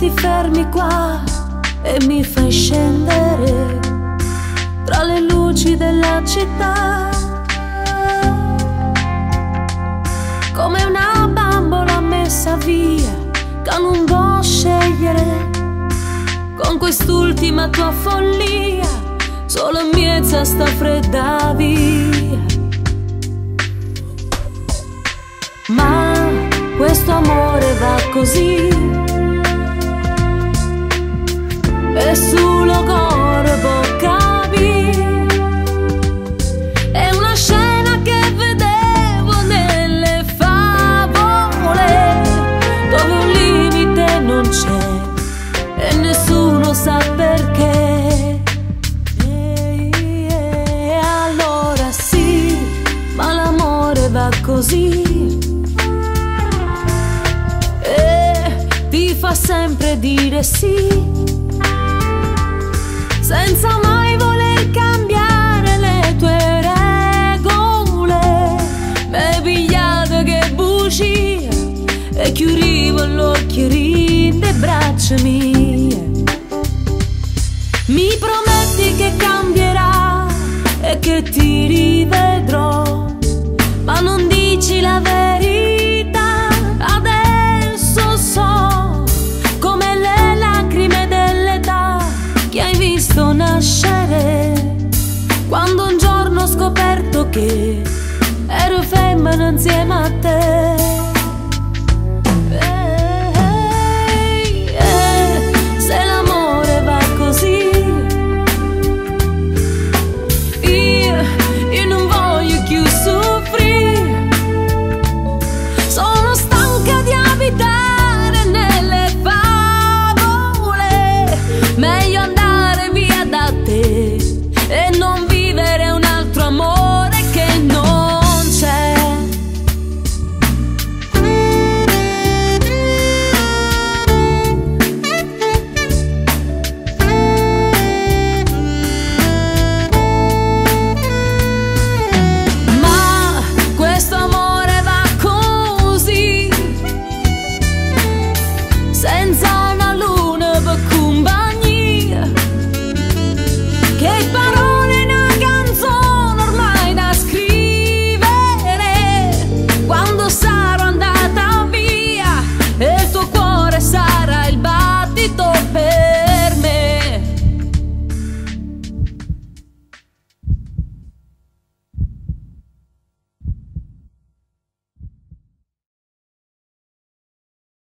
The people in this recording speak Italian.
ti fermi qua e mi fai scendere tra le luci della città, come una bambola messa via che non può scegliere. Con quest'ultima tua follia solo in mezzo sta fredda via. Ma questo amore va così, e sullo corpo capì. È una scena che vedevo nelle favole, dove un limite non c'è e nessuno sa perché. E allora sì, ma l'amore va così, e ti fa sempre dire sì, senza mai voler cambiare le tue regole. M'hai pigliato che bugia e chiudevo l'occhio rinde braccia mie. Mi prometti che cambierà e che ti rivedrò, ma non dici la verità. Adesso so come le lacrime dell'età che hai visto nascere quando un giorno ho scoperto che ero femmina insieme a te.